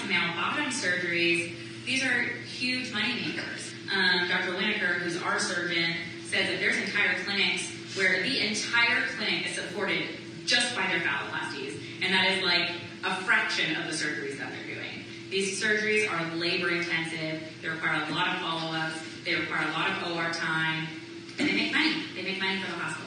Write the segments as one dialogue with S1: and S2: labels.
S1: to male bottom surgeries, these are huge money makers. Dr. Lineker, who's our surgeon, says that there's entire clinics where the entire clinic is supported just by their phalloplasties, and that is like a fraction of the surgeries that they're doing. These surgeries are labor intensive, they require a lot of follow-ups, they require a lot of OR time, and they make money. They make money for the hospital.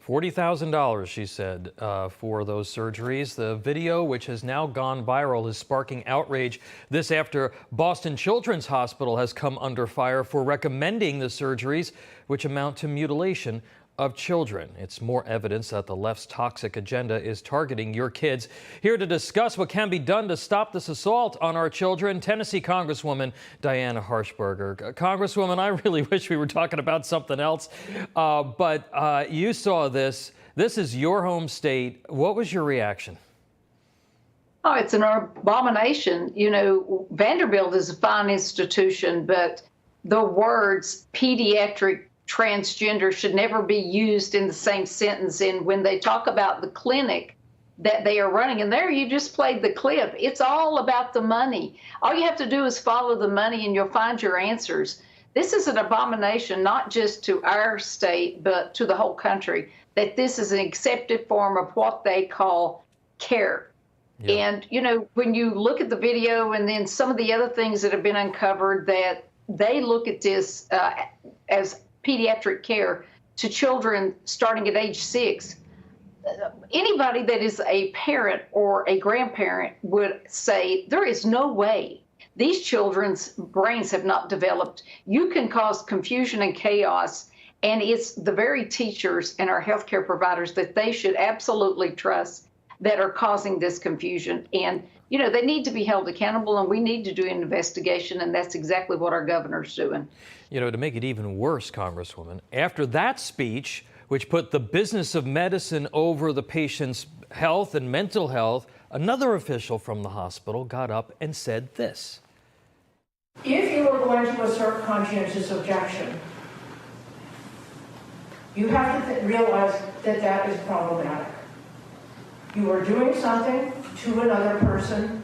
S2: $40,000, she said, for those surgeries. The video, which has now gone viral, is sparking outrage. This after Boston Children's Hospital has come under fire for recommending the surgeries, which amount to mutilation of children. It's more evidence that the left's toxic agenda is targeting your kids. Here to discuss what can be done to stop this assault on our children, Tennessee Congresswoman Diana Harshbarger. Congresswoman, I really wish we were talking about something else, but you saw this. This is your home state. What was your reaction?
S3: Oh, it's an abomination. You know, Vanderbilt is a fine institution, but the words pediatric transgender should never be used in the same sentence. And when they talk about the clinic that they are running, and there you just played the clip, it's all about the money. All you have to do is follow the money and you'll find your answers. This is an abomination, not just to our state, but to the whole country, that this is an accepted form of what they call care. Yeah. And, you know, when you look at the video and then some of the other things that have been uncovered, that they look at this as pediatric care to children starting at age 6. Anybody that is a parent or a grandparent would say there is no way. These children's brains have not developed. You can cause confusion and chaos, and it's the very teachers and our healthcare providers that they should absolutely trust that are causing this confusion. And, you know, they need to be held accountable, and we need to do an investigation, and that's exactly what our governor's doing.
S2: You know, to make it even worse, Congresswoman, after that speech, which put the business of medicine over the patient's health and mental health, another official from the hospital got up and said this.
S4: If you are going to assert conscientious objection, you have to realize that that is problematic. You are doing something to another person,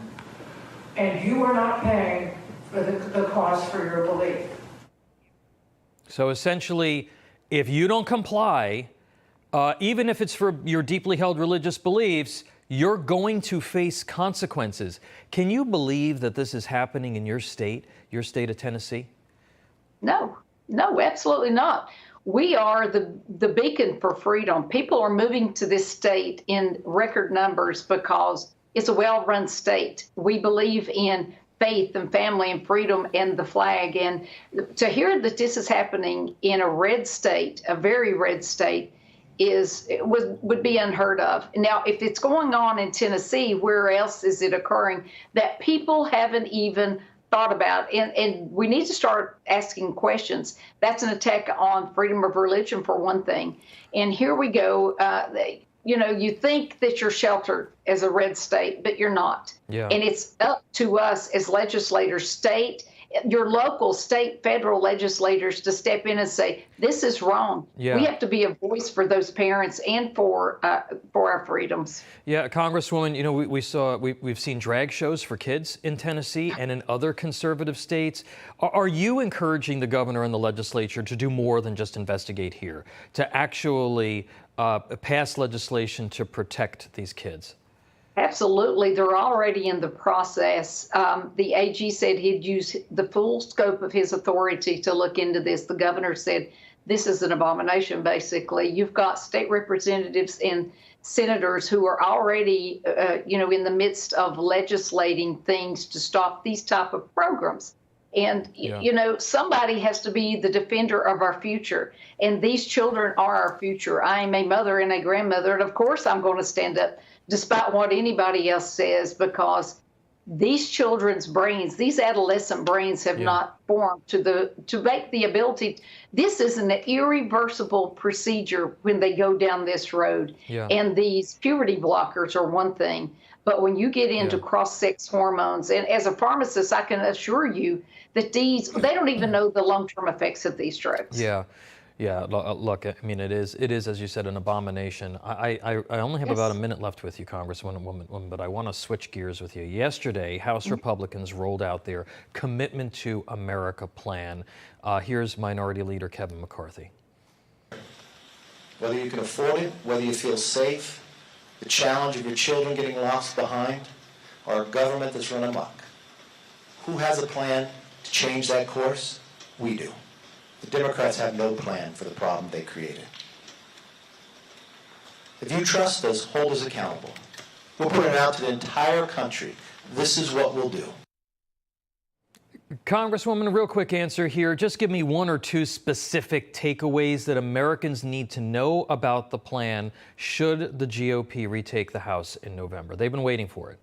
S4: and you are not paying for the cost for your belief.
S2: So essentially, if you don't comply, even if it's for your deeply held religious beliefs, you're going to face consequences. Can you believe that this is happening in your state of Tennessee?
S3: No, absolutely not. We are the beacon for freedom. People are moving to this state in record numbers because it's a well-run state. We believe in faith and family and freedom and the flag. And to hear that this is happening in a red state, a very red state, would be unheard of. Now, if it's going on in Tennessee, where else is it occurring that people haven't even thought about? And we need to start asking questions. That's an attack on freedom of religion, for one thing. And here we go. You know, you think that you're sheltered as a red state, but you're not. Yeah. And it's up to us as legislators, your local, state, federal legislators to step in and say, this is wrong. Yeah. We have to be a voice for those parents and for our freedoms.
S2: Yeah, Congresswoman, you know, we've seen drag shows for kids in Tennessee and in other conservative states. Are you encouraging the governor and the legislature to do more than just investigate here, to actually pass legislation to protect these kids?
S3: Absolutely. They're already in the process. The AG said he'd use the full scope of his authority to look into this. The governor said this is an abomination, basically. You've got state representatives and senators who are already, in the midst of legislating things to stop these type of programs. And, somebody has to be the defender of our future. And these children are our future. I am a mother and a grandmother. And of course, I'm going to stand up despite what anybody else says, because these children's brains, these adolescent brains have not formed to make the ability. This is an irreversible procedure when they go down this road. Yeah. And these puberty blockers are one thing. But when you get into cross-sex hormones, and as a pharmacist, I can assure you that they don't even know the long-term effects of these drugs.
S2: Yeah. Yeah, look, I mean, it is, as you said, an abomination. I only have about a minute left with you, Congresswoman, but I want to switch gears with you. Yesterday, House Republicans rolled out their Commitment to America plan. Here's Minority Leader Kevin McCarthy.
S5: Whether you can afford it, whether you feel safe, the challenge of your children getting lost behind, or a government that's run amok. Who has a plan to change that course? We do. The Democrats have no plan for the problem they created. If you trust us, hold us accountable. We'll put it out to the entire country. This is what we'll do.
S2: Congresswoman, a real quick answer here. Just give me one or two specific takeaways that Americans need to know about the plan should the GOP retake the House in November. They've been waiting for it.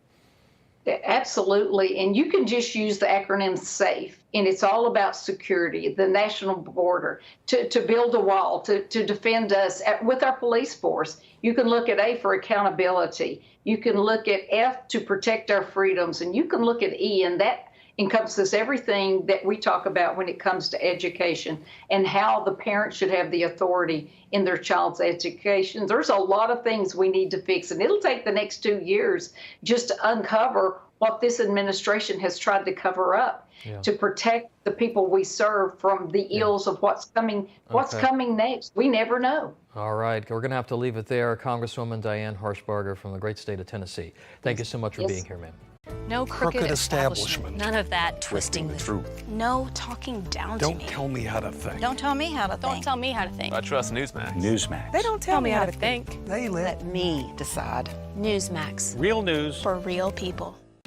S3: Absolutely. And you can just use the acronym SAFE, and it's all about security, the national border, to build a wall, to defend us with our police force. You can look at A for accountability. You can look at F to protect our freedoms, and you can look at E, and that encompasses everything that we talk about when it comes to education and how the parents should have the authority in their child's education. There's a lot of things we need to fix, and it'll take the next 2 years just to uncover what this administration has tried to cover up to protect the people we serve from the ills of what's coming next. We never know.
S2: All right, we're going to have to leave it there. Congresswoman Diane Harshbarger from the great state of Tennessee. Thank you so much for being here, ma'am.
S6: No crooked establishment.
S7: None of that twisting the truth. No talking down to me.
S6: Don't tell me how to think.
S7: Don't tell me how to think.
S8: Don't tell me how to think.
S9: I trust Newsmax.
S6: Newsmax.
S8: They don't tell me how to think.
S6: They
S7: Let me decide.
S8: Newsmax.
S6: Real news
S8: For real people.